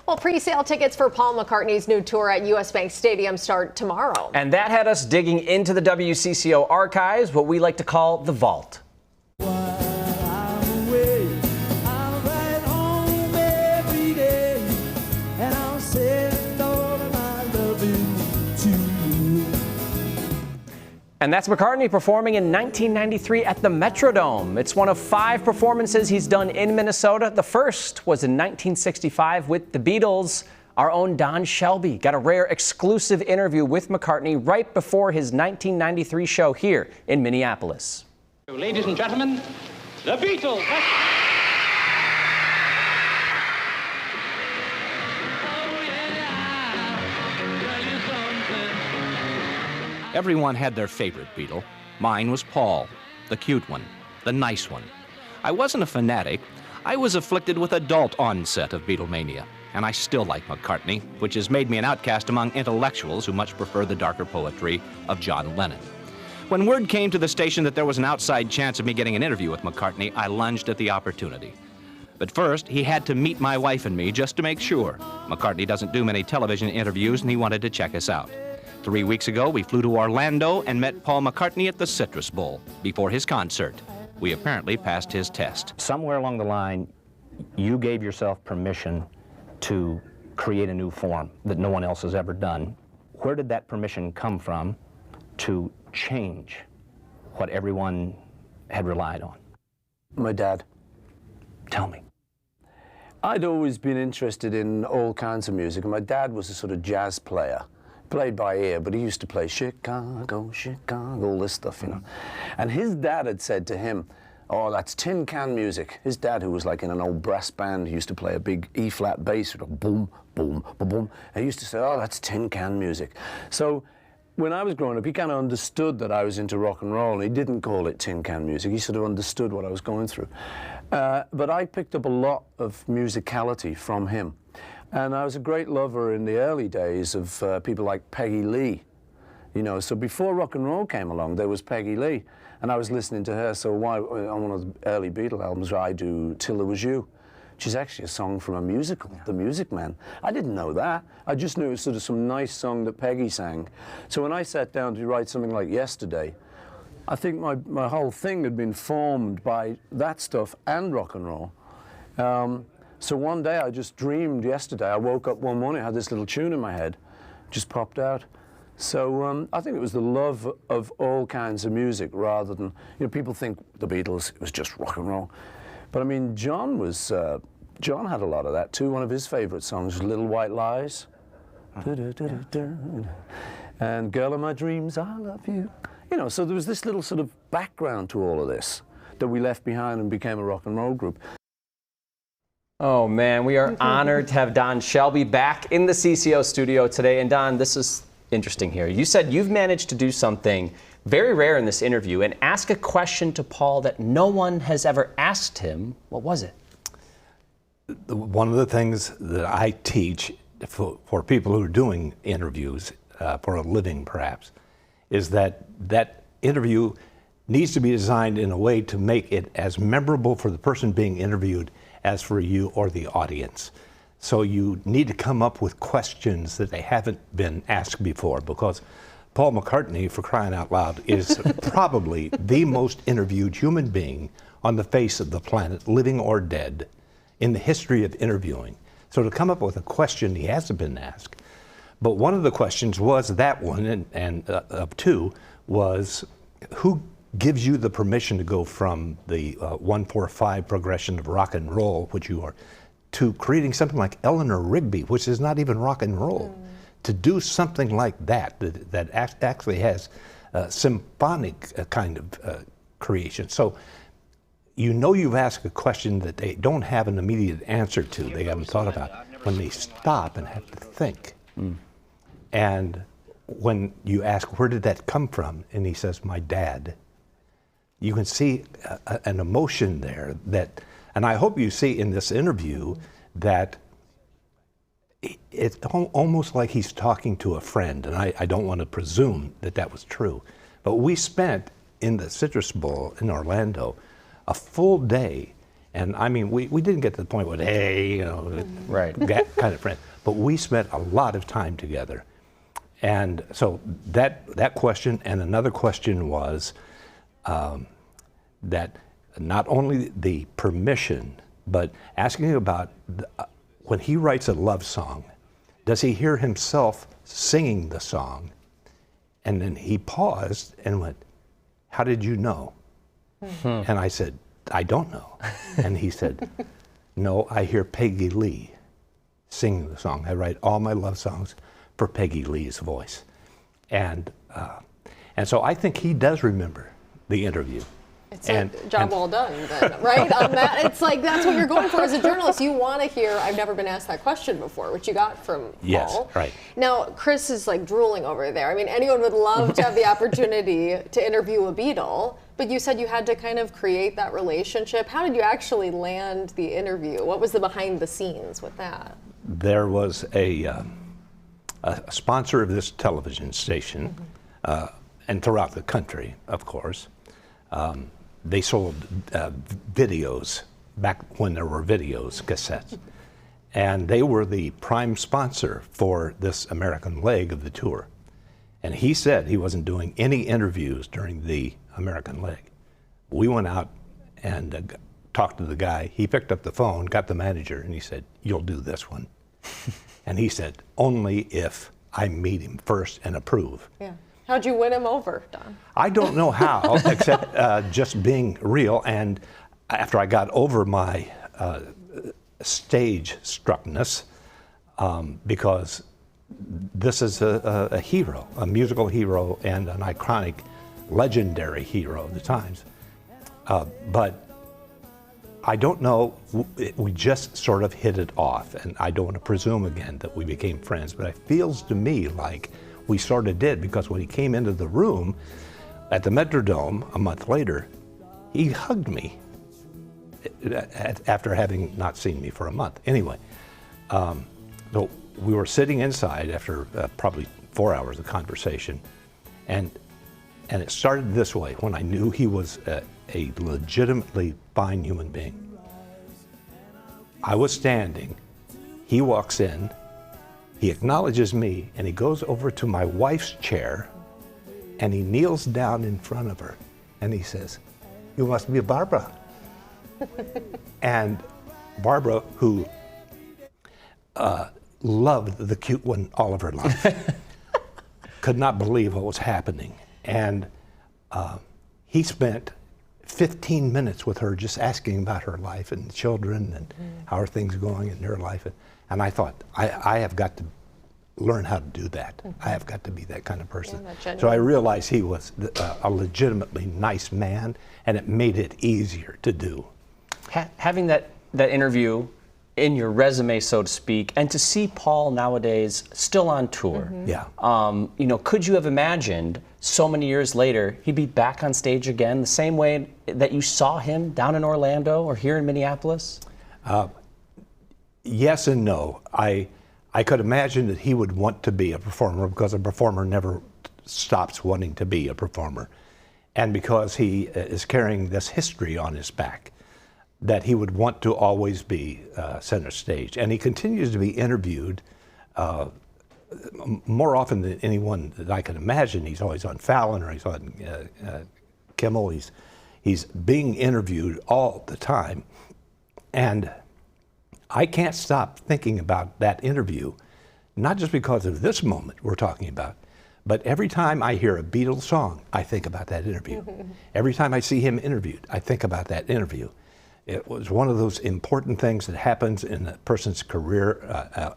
Well, pre-sale tickets for Paul McCartney's new tour at US Bank Stadium start tomorrow. And that had us digging into the WCCO archives, what we like to call the vault. And that's McCartney performing in 1993 at the Metrodome. It's one of 5 performances he's done in Minnesota. The first was in 1965 with the Beatles. Our own Don Shelby got a rare exclusive interview with McCartney right before his 1993 show here in Minneapolis. Ladies and gentlemen, the Beatles. Everyone had their favorite Beatle. Mine was Paul, the cute one, the nice one. I wasn't a fanatic. I was afflicted with adult onset of Beatlemania, and I still like McCartney, which has made me an outcast among intellectuals who much prefer the darker poetry of John Lennon. When word came to the station that there was an outside chance of me getting an interview with McCartney, I lunged at the opportunity. But first, he had to meet my wife and me just to make sure. McCartney doesn't do many television interviews, and he wanted to check us out. 3 weeks ago, we flew to Orlando and met Paul McCartney at the Citrus Bowl before his concert. We apparently passed his test. Somewhere along the line, you gave yourself permission to create a new form that no one else has ever done. Where did that permission come from to change what everyone had relied on? My dad. Tell me. I'd always been interested in all kinds of music, and my dad was a sort of jazz player. Played by ear, but he used to play Chicago, Chicago, all this stuff, you know. And his dad had said to him, oh, that's tin can music. His dad, who was like in an old brass band, he used to play a big E-flat bass with a boom, boom, boom, boom. And he used to say, oh, that's tin can music. So when I was growing up, he kind of understood that I was into rock and roll, and he didn't call it tin can music. He sort of understood what I was going through. But I picked up a lot of musicality from him. And I was a great lover in the early days of people like Peggy Lee. You know, so before rock and roll came along, there was Peggy Lee. And I was listening to her, so why, on one of the early Beatle albums, I do Till There Was You, which is actually a song from a musical, The Music Man. I didn't know that. I just knew it was sort of some nice song that Peggy sang. So when I sat down to write something like Yesterday, I think my whole thing had been formed by that stuff and rock and roll. So one day I just dreamed yesterday. I woke up one morning, I had this little tune in my head, just popped out. So I think it was the love of all kinds of music rather than, you know, people think the Beatles, it was just rock and roll. But I mean, John had a lot of that too. One of his favorite songs was Little White Lies. And Girl of My Dreams, I Love You. You know, so there was this little sort of background to all of this that we left behind and became a rock and roll group. Oh man, we are honored to have Don Shelby back in the CCO studio today. And Don, this is interesting here. You said you've managed to do something very rare in this interview and ask a question to Paul that no one has ever asked him. What was it? One of the things that I teach for people who are doing interviews for a living perhaps, is that interview needs to be designed in a way to make it as memorable for the person being interviewed as for you or the audience. So you need to come up with questions that they haven't been asked before, because Paul McCartney, for crying out loud, is probably the most interviewed human being on the face of the planet, living or dead, in the history of interviewing. So to come up with a question he hasn't been asked. But one of the questions was that one, and of two, was who gives you the permission to go from the 1-4-5 progression of rock and roll, which you are, to creating something like Eleanor Rigby, which is not even rock and roll. To do something like that actually has a symphonic kind of creation. So you know you've asked a question that they don't have an immediate answer to, they haven't thought about, when they stop and have to think. And when you ask, where did that come from? And he says, my dad. You can see an emotion there that, and I hope you see in this interview that it's almost like he's talking to a friend, and I don't want to presume that that was true. But we spent in the Citrus Bowl in Orlando a full day And I mean, we didn't get to the point where, hey, you know, Right. kind of friends. But we spent a lot of time together. And so that question, and another question was that not only the permission, but asking about when he writes a love song, does he hear himself singing the song? And then he paused and went, how did you know? And I said, I don't know. And he said, no, I hear Peggy Lee singing the song. I write all my love songs for Peggy Lee's voice. And so I think he does remember the interview. It's a job well done, then, right? On that, it's like that's what you're going for as a journalist. You want to hear, I've never been asked that question before, which you got from Yes, Paul. right. Now, Chris is like drooling over there. I mean, anyone would love to have the opportunity to interview a Beatle, but you said you had to kind of create that relationship. How did you actually land the interview? What was the behind the scenes with that? There was a sponsor of this television station, and throughout the country, of course. They sold videos back when there were videos, cassettes. And they were the prime sponsor for this American leg of the tour. And he said he wasn't doing any interviews during the American leg. We went out and talked to the guy. He picked up the phone, got the manager, and he said, you'll do this one. And he said, only if I meet him first and approve. Yeah. How'd you win him over, Don? I don't know how, except just being real. And after I got over my stage struckness, because this is a hero, a musical hero, and an iconic, legendary hero of the times. But I don't know, we just sort of hit it off, and I don't want to presume again that we became friends, but it feels to me like we sort of did, because when he came into the room at the Metrodome a month later, he hugged me after having not seen me for a month. Anyway, so we were sitting inside after probably 4 hours of conversation, and it started this way when I knew he was a legitimately fine human being. I was standing, he walks in, he acknowledges me, and he goes over to my wife's chair, and he kneels down in front of her, and he says, you must be Barbara. And Barbara, who loved the cute one all of her life, could not believe what was happening. And he spent 15 minutes with her just asking about her life and children and how are things going in her life. And I thought, I have got to learn how to do that. I have got to be that kind of person. Yeah, so I realized he was a legitimately nice man, and it made it easier to do. Having that interview in your resume, so to speak, and to see Paul nowadays still on tour. Yeah. Could you have imagined so many years later he'd be back on stage again the same way that you saw him down in Orlando or here in Minneapolis? Yes and no. I could imagine that he would want to be a performer, because a performer never stops wanting to be a performer. And because he is carrying this history on his back, that he would want to always be center stage. And he continues to be interviewed more often than anyone that I can imagine. He's always on Fallon, or he's on Kimmel. He's being interviewed all the time. And I can't stop thinking about that interview, not just because of this moment we're talking about, but every time I hear a Beatles song, I think about that interview. Every time I see him interviewed, I think about that interview. It was one of those important things that happens in a person's career,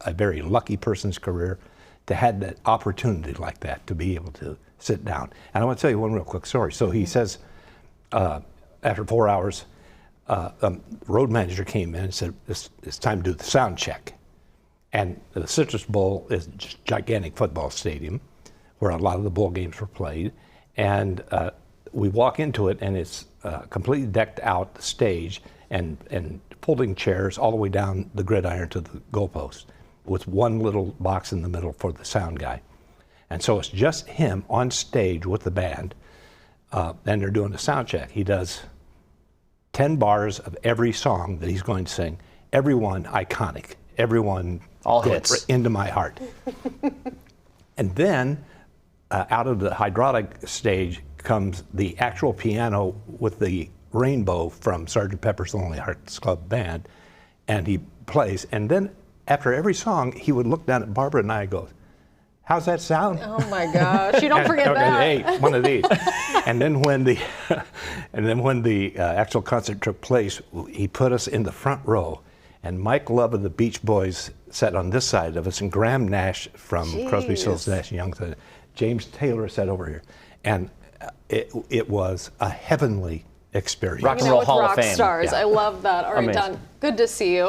a very lucky person's career, to have that opportunity like that, to be able to sit down. And I want to tell you one real quick story. So he says, after 4 hours, road manager came in and said, it's time to do the sound check. And the Citrus Bowl is just a gigantic football stadium where a lot of the bowl games were played. And we walk into it, and it's completely decked out the stage and folding chairs all the way down the gridiron to the goalpost, with one little box in the middle for the sound guy. And so it's just him on stage with the band, and they're doing the sound check. He does 10 bars of every song that he's going to sing, every one iconic, every one all goes hits into my heart. And then out of the hydraulic stage comes the actual piano with the rainbow from Sgt. Pepper's Lonely Hearts Club Band, and he plays. And then after every song, he would look down at Barbara and I and go, "How's that sound?" Oh my gosh! You don't forget that. Hey, one of these. And then when the actual concert took place, he put us in the front row, and Mike Love of the Beach Boys sat on this side of us, and Graham Nash from Crosby, Stills, Nash & Young, James Taylor sat over here, and it was a heavenly experience. Rock and Roll Hall of Fame. Rock stars. Yeah. I love that. All right, Amazing. Don, good to see you.